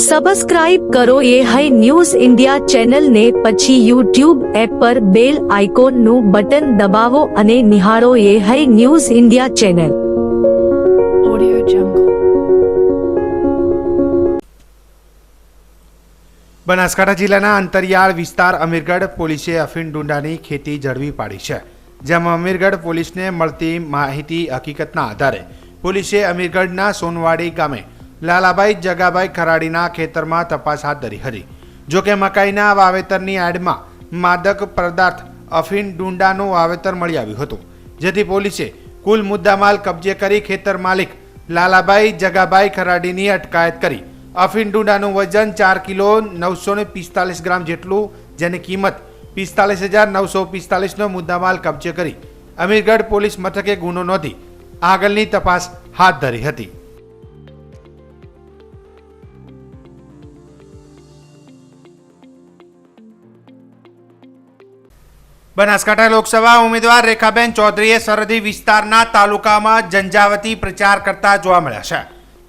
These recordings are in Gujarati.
સબસ્ક્રાઇબ કરો એ હાઈ ન્યૂઝ ઇન્ડિયા ચેનલ ને પછી યુટ્યુબ એપ પર બેલ આઇકોન નું બટન દબાવો અને નિહાળો એ high news India channel. Audio Jungle। Banaskantha જિલ્લાના અંતરિયાળ વિસ્તાર અમીરગઢ પોલીસે અફીણ ડુંડાની ખેતી ઝડપી પાડી છે, જેમાં અમીરગઢ પોલીસને મળતી માહિતી હકીકતના આધારે પોલીસે અમીરગઢના સોનવાડી ગામે લાલાભાઈ જગાભાઈ ખરાડીના ખેતરમાં તપાસ હાથ ધરી હતી। જોકે મકાઈના વાવેતરની આડમાં માદક પદાર્થ અફીણ ડુંડાનું વાવેતર મળી આવ્યું હતું, જેથી પોલીસે કુલ મુદ્દામાલ કબજે કરી ખેતર માલિક લાલાભાઈ જગાભાઈ ખરાડીની અટકાયત કરી અફીણ ડુંડાનું વજન 4 કિલો 945 ગ્રામ જેટલું, જેની કિંમત 45,945નો મુદ્દામાલ કબજે કરી અમીરગઢ પોલીસ મથકે ગુનો નોંધી આગળની તપાસ હાથ ધરી હતી। બનાસકાંઠા લોકસભા ઉમેદવાર રેખાબેન ચૌધરીએ સરહદી વિસ્તારના તાલુકામાં ઝંઝાવતી પ્રચાર કરતા જોવા મળ્યા છે,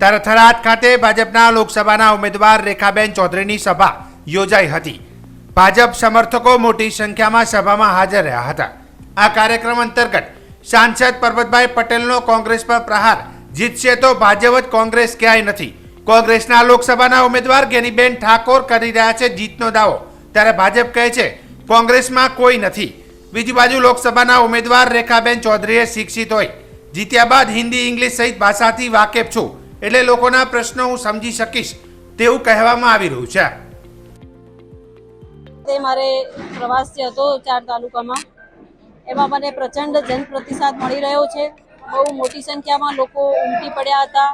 ત્યારે થરાદ ખાતે ભાજપના લોકસભાના ઉમેદવાર રેખાબેન ચૌધરીની સભા યોજાઈ હતી। ભાજપ સમર્થકો મોટી સંખ્યામાં સભામાં હાજર રહ્યા હતા। આ કાર્યક્રમ અંતર્ગત સાંસદ પરબતભાઈ પટેલનો કોંગ્રેસ પર પ્રહાર, જીતશે તો ભાજપ જ, કોંગ્રેસ ક્યાંય નથી। કોંગ્રેસના લોકસભાના ઉમેદવાર ગેનીબેન ઠાકોર કરી રહ્યા છે જીતનો દાવો, ત્યારે ભાજપ કહે છે કોંગ્રેસમાં કોઈ નથી। બીજી બાજુ લોકસભાના ઉમેદવાર રેખાબેન ચૌધરીએ શિક્ષિત હોય, જીત્યા બાદ હિન્દી ઇંગ્લિશ સહિત ભાષાથી વાકેફ છું, એટલે લોકોના પ્રશ્નો હું સમજી શકીશ તેવું કહેવામાં આવી રહ્યું છે। તે મારે પ્રવાસ જે હતો 4 તાલુકામાં, એમાં મને પ્રચંડ જનપ્રતિસાદ મળી રહ્યો છે। બહુ મોટી સંખ્યામાં લોકો ઉમટી પડ્યા હતા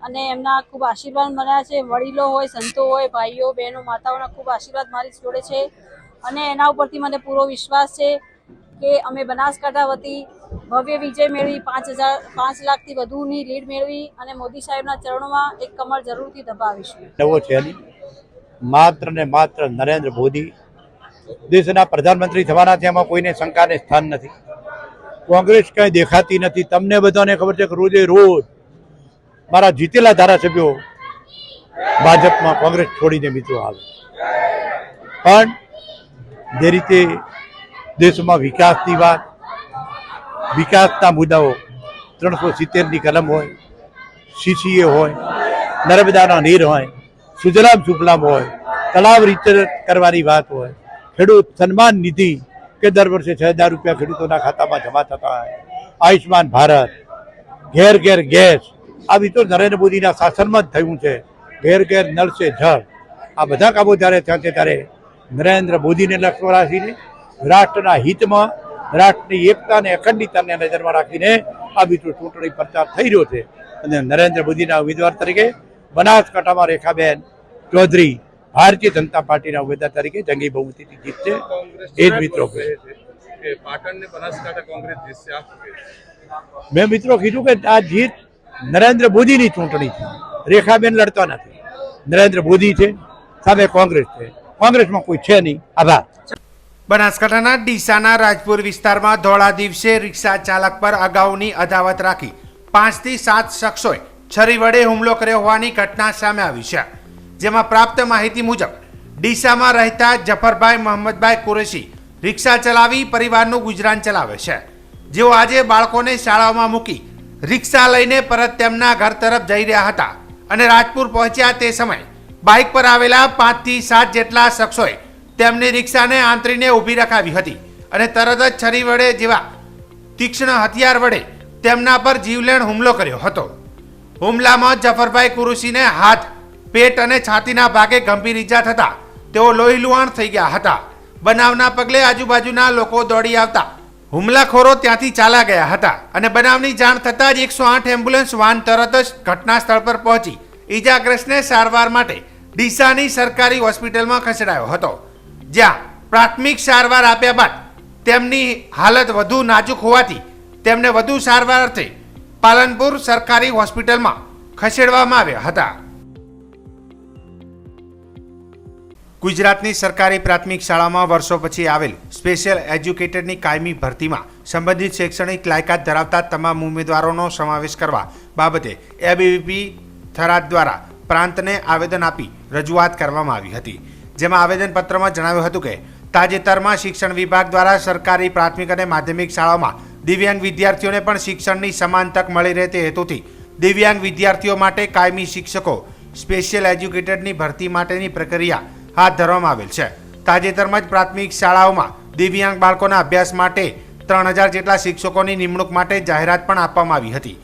અને એમના ખૂબ આશીર્વાદ મળ્યા છે। વડીલો હોય, સંતો હોય, ભાઈઓ બહેનો માતાઓના ખૂબ આશીર્વાદ મારી જોડે છે અને એના ઉપરથી મને પૂરો વિશ્વાસ છે કે અમે બનાસકાંઠા વતી ભવ્ય વિજય મેળવી 5 લાખથી વધુની લીડ મેળવી અને મોદી સાહેબના ચરણોમાં એક કમળ જરૂરથી દબાવીશું। નવો છે માત્ર ને માત્ર નરેન્દ્ર મોદી દેશના પ્રધાનમંત્રી થવાના છે, એમાં કોઈને શંકાને સ્થાન નથી। કોંગ્રેસ કંઈ દેખાતી નથી। તમને બધાને ખબર છે કે રોજે રોજ મારા જીતેલા ધારાસભ્યો ભાજપમાં કોંગ્રેસ છોડીને મિત્રો આવે, પણ જે રીતે દેશમાં વિકાસની વાત, વિકાસના મુદ્દાઓ 370ની કલમ હોય, CCA હોય, નર્મદાના નીર હોય, સુજલામ સુફલામ હોય, તળાવ રિચાર્જ કરવાની વાત હોય, ખેડૂત સન્માન નિધિ કે દર વર્ષે 6,000 રૂપિયા ખેડૂતોના ખાતામાં જમા થતા હોય, આયુષ્માન ભારત, ઘેર ઘેર ગેસ, આવી તો નરેન્દ્ર મોદીના શાસનમાં જ થયું છે। ઘેર ઘેર નળ સે જળ, આ બધા કામો જ્યારે થયા છે ત્યારે નરેન્દ્ર મોદીને લક્ષ્ય રાખીને રાષ્ટ્રના હિતમાં, રાષ્ટ્રની એકતા અને અખંડિતતાને નજરમાં રાખીને આ બીજો ચૂંટણી પ્રચાર થઈ રહ્યો છે અને નરેન્દ્ર મોદીના ઉમેદવાર તરીકે બનાસકાંઠામાં રેખાબેન ચૌધરી ભારતીય જનતા પાર્ટીના ઉમેદવાર તરીકે જંગી બહુમતીથી જીતશે, એ જ મિત્રો કહે છે। મેં મિત્રો કીધું કે આ જીત નરેન્દ્ર મોદીની ચૂંટણી છે, રેખાબેન લડતા નથી। નરેન્દ્ર મોદી છે, સામે કોંગ્રેસ છે, કોંગ્રેસમાં કોઈ છે નહીં। આભાર। બનાસકાંઠાના ડીસાના રાજપુર વિસ્તારમાં ધોળા દિવસે રિક્ષા ચાલક પર અગાઉની અદાવત રાખી 5 થી 7 શખ્સોએ છરી વડે હુમલો કર્યો હોવાની ઘટના સામે આવી છે, જેમાં પ્રાપ્ત માહિતી મુજબ ડીસામાં રહેતા જફરભાઈ મોહમ્મદભાઈ કુરેશી રિક્ષા ચલાવી પરિવારનું ગુજરાન ચલાવે છે, જેઓ આજે બાળકોને શાળામાં મૂકી રિક્ષા લઈને પરત તેમના ઘર તરફ જઈ રહ્યા હતા અને રાજપુર પહોંચ્યા તે સમયે બાઇક પર આવેલા 5 થી 7 જેટલા શખ્સોએ તેમની રિક્ષાને આંતરીને ઊભી રખાવી હતી અને તરત જ છરી વડે જેવા તીક્ષ્ણ હથિયાર વડે તેમના પર જીવલેણ હુમલો કર્યો હતો। હુમલામાં જફરભાઈ કુરેશીને હાથ, પેટ અને છાતીના ભાગે ગંભીર ઈજા થતા તેઓ લોહીલુહાણ થઈ ગયા હતા। બનાવના પગલે આજુબાજુના લોકો દોડી આવતા હુમલાખોરો ત્યાંથી ચાલા ગયા હતા અને બનાવની જાણ થતાં જ 108 એમ્બ્યુલન્સ વાન તરત જ ઘટના સ્થળ પર પહોંચી ઈજાગ્રસ્તને સારવાર માટે ડીસાની સરકારી હોસ્પિટલમાં ખસેડાયો હતો, જ્યાં પ્રાથમિક સારવાર આપ્યા બાદ તેમની હાલત વધુ નાજુક હોવાથી તેમને વધુ સારવાર અર્થે પાલનપુર સરકારી હોસ્પિટલમાં ખસેડવામાં આવ્યા હતા। ગુજરાતની સરકારી પ્રાથમિક શાળામાં વર્ષો પછી આવેલ સ્પેશિયલ એજ્યુકેટરની કાયમી ભરતીમાં સંબંધિત શૈક્ષણિક લાયકાત ધરાવતા તમામ ઉમેદવારોનો સમાવેશ કરવા બાબતે એબીવીપી થરાદ દ્વારા પ્રાંતને આવેદન આપી રજૂઆત કરવામાં આવી હતી, જેમાં આવેદનપત્રમાં જણાવ્યું હતું કે તાજેતરમાં શિક્ષણ વિભાગ દ્વારા સરકારી પ્રાથમિક અને માધ્યમિક શાળાઓમાં દિવ્યાંગ વિદ્યાર્થીઓને પણ શિક્ષણની સમાન તક મળી રહે તે હેતુથી દિવ્યાંગ વિદ્યાર્થીઓ માટે કાયમી શિક્ષકો સ્પેશિયલ એજ્યુકેટેડની ભરતી માટેની પ્રક્રિયા હાથ ધરવામાં આવેલ છે. તાજેતરમાં જ પ્રાથમિક શાળાઓમાં દિવ્યાંગ બાળકોના અભ્યાસ માટે 3000 જેટલા શિક્ષકોની નિમણૂક માટે જાહેરાત પણ આપવામાં આવી હતી,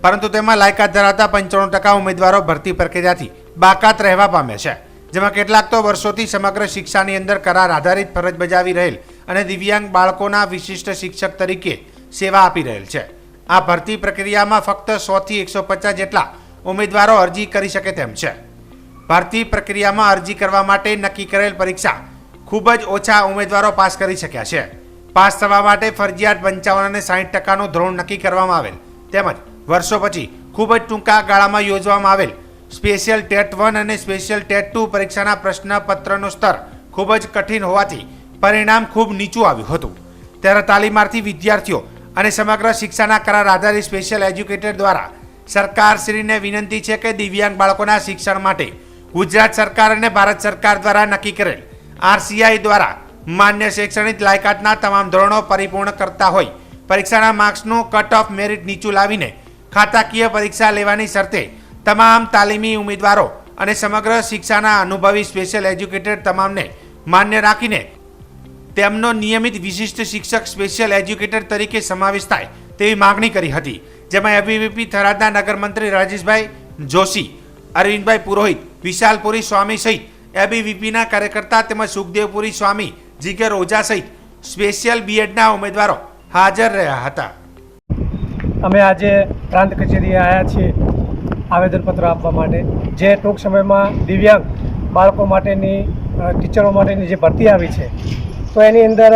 પરંતુ તેમાં લાયકાત ધરાવતા 95% ઉમેદવારો ભરતી પ્રક્રિયાથી બાકાત રહેવા પામ્યા છે, જેમાં કેટલાક તો વર્ષોથી સમગ્ર શિક્ષાની અંદર કરાર આધારિત ફરજ બજાવી રહેલ અને દિવ્યાંગ બાળકોના વિશિષ્ટ શિક્ષક તરીકે સેવા આપી રહેલ છે. આ ભરતી પ્રક્રિયામાં ફક્ત 100 થી 150 જેટલા ઉમેદવારો અરજી કરી શકે તેમ છે. ભરતી પ્રક્રિયામાં અરજી કરવા માટે નક્કી કરેલ પરીક્ષા ખૂબ જ ઓછા ઉમેદવારો પાસ કરી શક્યા છે. પાસ થવા માટે ફરજિયાત 55 અને 60% ધોરણ નક્કી કરવામાં આવેલ, તેમજ વર્ષો પછી ખૂબ જ ટૂંકા ગાળામાં યોજવામાં આવેલ સ્પેશિયલ ટેટ 1 અને સ્પેશિયલ ટેટ 2 પરીક્ષાના પ્રશ્નપત્રનું સ્તર ખૂબ જ કઠિન હોવાથી પરિણામ ખૂબ નીચું આવ્યું હતું. ત્યારે તાલીમાર્થી વિદ્યાર્થીઓ અને સમગ્ર શિક્ષાના કરાર આધારિત સ્પેશિયલ એજ્યુકેટેડ દ્વારા સરકારશ્રીને વિનંતી છે કે દિવ્યાંગ બાળકોના શિક્ષણ માટે ગુજરાત સરકાર અને ભારત સરકાર દ્વારા નક્કી કરેલ RCI દ્વારા માન્ય શૈક્ષણિક લાયકાતના તમામ ધોરણો પરિપૂર્ણ કરતા હોય પરીક્ષાના માર્ક્સનું કટ ઓફ મેરિટ નીચું લાવીને ખાતાકીય પરીક્ષા લેવાની શરતે તમામ તાલીમી ઉમેદવારો અને સમગ્ર શિક્ષાના અનુભવી સ્પેશિયલ એજ્યુકેટેડ તમામને માન્ય રાખીને તેમનો નિયમિત વિશિષ્ટ શિક્ષક સ્પેશિયલ એજ્યુકેટેડ તરીકે સમાવેશ થાય તેવી માગણી કરી હતી, જેમાં ABVP થરાદના નગરમંત્રી રાજેશભાઈ જોશી, અરવિંદભાઈ પુરોહિત, વિશાલપુરી સ્વામી સહિત ABVPના કાર્યકર્તા તેમજ સુખદેવપુરી સ્વામી, જીગર ઓઝા સહિત સ્પેશિયલ BEdના ઉમેદવારો હાજર રહ્યા હતા. અમે આજે પ્રાંત કચેરીએ આવ્યા છીએ આવેદનપત્ર આપવા માટે, જે ટૂંક સમયમાં દિવ્યાંગ બાળકો માટેની ટીચરો માટેની જે ભરતી આવી છે તો એની અંદર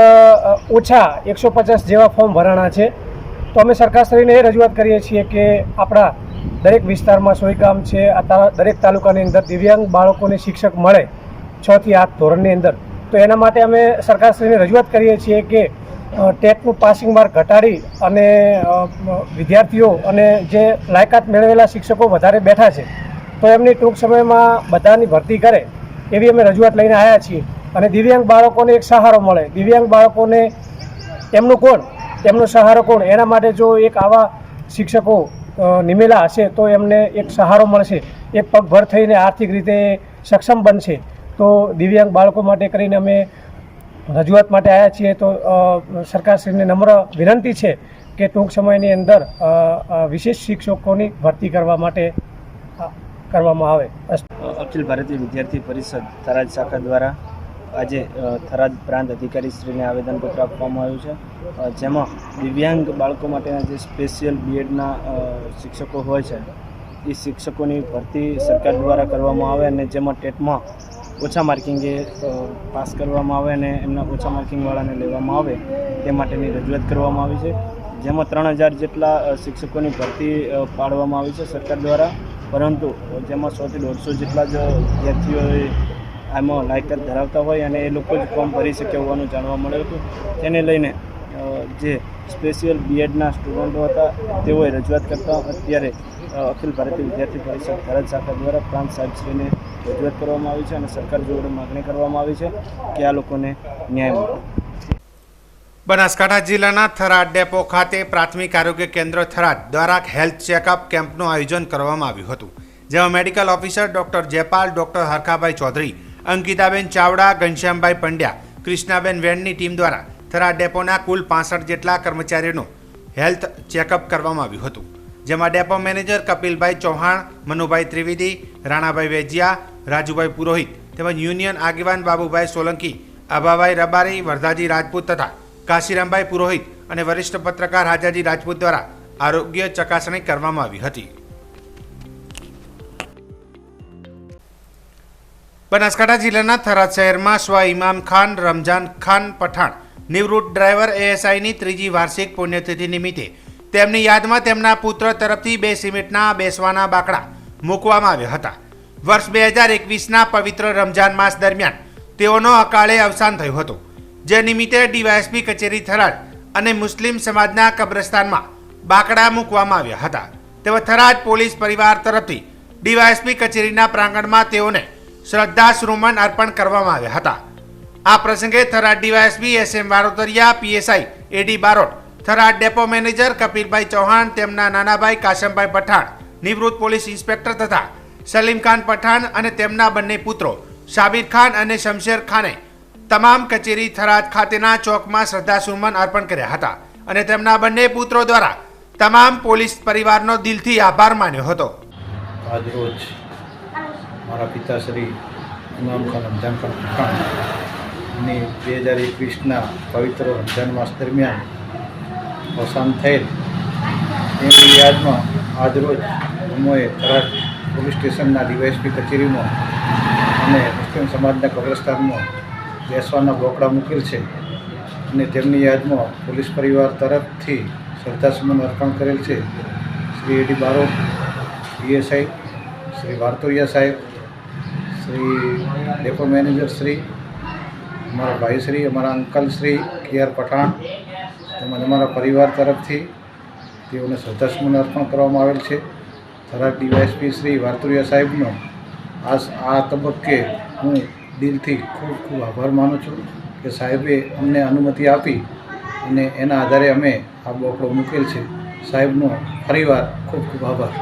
ઓછા 150 જેવા ફોર્મ ભરાણા છે. તો અમે સરકારશ્રીને એ રજૂઆત કરીએ છીએ કે આપણા દરેક વિસ્તારમાં સોયગામ છે, દરેક તાલુકાની અંદર દિવ્યાંગ બાળકોને શિક્ષક મળે 6 થી 8 ધોરણની અંદર. તો એના માટે અમે સરકારશ્રીને રજૂઆત કરીએ છીએ કે ટેટનું પાસિંગ માર્ક ઘટાડી અને વિદ્યાર્થીઓ અને જે લાયકાત મેળવેલા શિક્ષકો વધારે બેઠા છે તો એમની ટૂંક સમયમાં બધાની ભરતી કરે એવી અમે રજૂઆત લઈને આવ્યા છીએ. અને દિવ્યાંગ બાળકોને એક સહારો મળે, દિવ્યાંગ બાળકોને એમનો સહારો કોણ, એના માટે જો એક આવા શિક્ષકો નિમેલા હશે તો એમને એક સહારો મળશે, એક પગભર થઈને આર્થિક રીતે સક્ષમ બનશે. તો દિવ્યાંગ બાળકો માટે કરીને અમે રજૂઆત માટે આવ્યા છીએ. તો સરકારશ્રીને નમ્ર વિનંતી છે કે ટૂંક સમયની અંદર વિશેષ શિક્ષકોની ભરતી કરવા માટે કરવામાં આવે. અખિલ ભારતીય વિદ્યાર્થી પરિષદ થરાદ શાખા દ્વારા આજે થરાદ પ્રાંત અધિકારીશ્રીને આવેદનપત્ર આપવામાં આવ્યું છે, જેમાં દિવ્યાંગ બાળકો માટેના જે સ્પેશિયલ BEdના શિક્ષકો હોય છે એ શિક્ષકોની ભરતી સરકાર દ્વારા કરવામાં આવે અને જેમાં ટેટમાં ઓછા માર્કિંગે પાસ કરવામાં આવે અને એમના ઓછા માર્કિંગવાળાને લેવામાં આવે તે માટેની રજૂઆત કરવામાં આવી છે. જેમાં 3000 જેટલા શિક્ષકોની ભરતી પાડવામાં આવી છે સરકાર દ્વારા, પરંતુ જેમાં 100 થી 150 જેટલા જ વિદ્યાર્થીઓએ આમાં લાયકાત ધરાવતા હોય અને એ લોકો જ ફોર્મ ભરી શકે હોવાનું જાણવા મળ્યું હતું. તેને લઈને જે સ્પેશિયલ BEdના સ્ટુડન્ટો હતા તેઓએ રજૂઆત કરતા અત્યારે અખિલ ભારતીય વિદ્યાર્થી પરિષદ થરાદ શાખા દ્વારા પ્રાંત સાહેબશ્રીને રજૂઆત કરવામાં આવી છે અને સરકાર જોડે માગણી કરવામાં આવી છે કે આ લોકોને ન્યાય મળે. બનાસકાંઠા જિલ્લાના થરાદ ડેપો ખાતે પ્રાથમિક આરોગ્ય કેન્દ્ર થરાદ દ્વારા હેલ્થ ચેકઅપ કેમ્પનું આયોજન કરવામાં આવ્યું હતું, જેમાં medical officer doctor Jaypal, doctor Harkhabhai Chaudhari, Ankitaben Chavda, Ghanshyambhai Pandya, Krishnaben વેણની ટીમ દ્વારા થરાદ ડેપોના કુલ 65 જેટલા કર્મચારીઓનું હેલ્થ ચેકઅપ કરવામાં આવ્યું હતું, જેમાં ડેપો મેનેજર કપિલભાઈ ચૌહાણ, મનુભાઈ ત્રિવેદી, રાણાભાઈ વેજિયા, રાજુભાઈ પુરોહિત તેમજ યુનિયન આગેવાન બાબુભાઈ સોલંકી, આભાભાઈ રબારી, વરદાજી રાજપૂત તથા કાશીરામભાઈ પુરોહિત અને વરિષ્ઠ પત્રકાર હાજાજી રાજપૂત દ્વારા આરોગ્ય ચકાસણી કરવામાં આવી હતી. બનાસકાંઠા જિલ્લાના થરાદ શહેરમાં સ્વ ઇમામ ખાન રમજાન ખાન પઠાણ નિવૃત્ત ડ્રાઈવર ASIની 3જી વાર્ષિક પુણ્યતિથિ નિમિત્તે તેમની યાદમાં તેમના પુત્ર તરફથી 2 સિમેન્ટના બેસવાના બાકડા મૂકવામાં આવ્યા હતા. વર્ષ 2021ના પવિત્ર રમજાન માસ દરમિયાન તેઓનો અકાળે અવસાન થયું હતું, જે નિમિત્તે DYSP કચેરી થરાદ અને મુસ્લિમ સમાજના કબ્રસ્તાનમાં બાકડા મૂકવામાં આવ્યા હતા. તેઓ થરાદ પોલીસ પરિવાર તરફથી DYSP કચેરીના પ્રાંગણમાં તેઓને શ્રદ્ધાસુમન અર્પણ કરવામાં આવ્યા હતા. આ પ્રસંગે Tharad DYSP SM Varotariya, PSI AD Barot, Tharad depot manager Kapilbhai Chauhan, તેમના નાનાભાઈ કાશમભાઈ પઠાણ, નિવૃત્ત પોલીસ ઇન્સ્પેક્ટર તથા સલીમ ખાન પઠાણ અને તેમના બંને પુત્રો સાબિર ખાન અને શમશેર ખાને તમામ કચેરી થરાદ ખાતેના ચોકમાં શ્રદ્ધાસુમન અર્પણ કર્યા હતા અને તેમના બંને પુત્રો દ્વારા તમામ પોલીસ પરિવારનો દિલથી આભાર માન્યો હતો. આજરોજ મારા પિતાશ્રી ઇમામ ખાન રમઝાન ખાન પઠાણની 2021ના પવિત્ર રમઝાન માસ દરમિયાન અવસાન થયેલ એની યાદમાં આજરોજ અમોએ થરાદ પોલીસ સ્ટેશનના ડીવાયએસપી કચેરીમાં અને મુસ્લિમ સમાજના કબ્રસ્તાનમાં બેસવાના બોકડા મૂકેલ છે અને તેમની યાદમાં પોલીસ પરિવાર તરફથી શ્રદ્ધાસુમન અર્પણ કરેલ છે. શ્રી એડી બારોટ, પીએસઆઈ શ્રી વારતોરિયા સાહેબ, શ્રી ડેપો મેનેજર શ્રી, અમારા ભાઈશ્રી, અમારા અંકલ શ્રી KR પઠાણ તેમજ અમારા પરિવાર તરફથી તેઓને શ્રદ્ધાસુમન અર્પણ કરવામાં આવેલ છે. થરાદ ડીવાયએસપી શ્રી વારતોરિયા સાહેબનો આ તબક્કે હું દિલથી ખૂબ ખૂબ આભાર માનું છું કે સાહેબે અમને અનુમતિ આપી અને એના આધારે અમે આ બોકડો મૂકેલ છે. સાહેબનો ફરીવાર ખૂબ ખૂબ આભાર.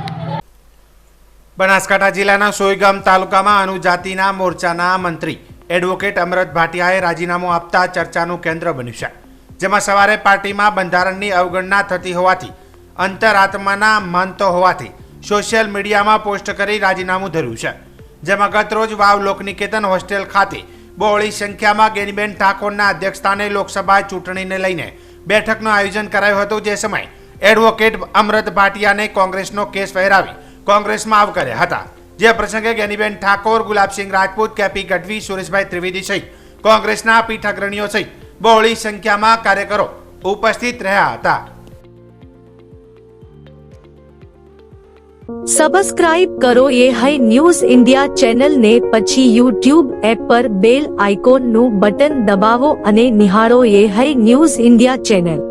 બનાસકાંઠા જિલ્લાના સોયગામ તાલુકામાં અનુજાતિના મોરચાના મંત્રી એડવોકેટ અમરત ભાટિયાએ રાજીનામું આપતા ચર્ચાનું કેન્દ્ર બન્યું છે. જેમાં સવારે પાર્ટીમાં બંધારણની અવગણના થતી હોવાથી, અંતરાત્માના માનતો હોવાથી સોશિયલ મીડિયામાં પોસ્ટ કરી રાજીનામું ધર્યું છે. જેમાં ગતરોજ વાવ લોકનિકેતન હોસ્ટેલ ખાતે બહોળી સંખ્યામાં ગેનીબેન ઠાકોરના અધ્યક્ષસ્થાને લોકસભા ચૂંટણીને લઈને બેઠકનું આયોજન કરાયું હતું. જે સમયે એડવોકેટ અમરત ભાટિયાને કોંગ્રેસનો કેસ ફહેરાવી કોંગ્રેસમાં આવકાર્યા હતા. જે પ્રસંગે ગેનીબેન ઠાકોર, ગુલાબસિંહ રાજપૂત, કેપી ગઢવી, સુરેશભાઈ ત્રિવેદી સહિત કોંગ્રેસના પીઠ અગ્રણીઓ સહિત બહોળી સંખ્યામાં કાર્યકરો ઉપસ્થિત રહ્યા હતા. સબસ્ક્રાઇબ કરો એ હાઈ ન્યૂઝ ઇન્ડિયા ચેનલ ને, પછી યુટ્યુબ એપ પર બેલ આઇકોન નું બટન દબાવો અને નિહાળો એ હાઈ ન્યૂઝ ઇન્ડિયા ચેનલ.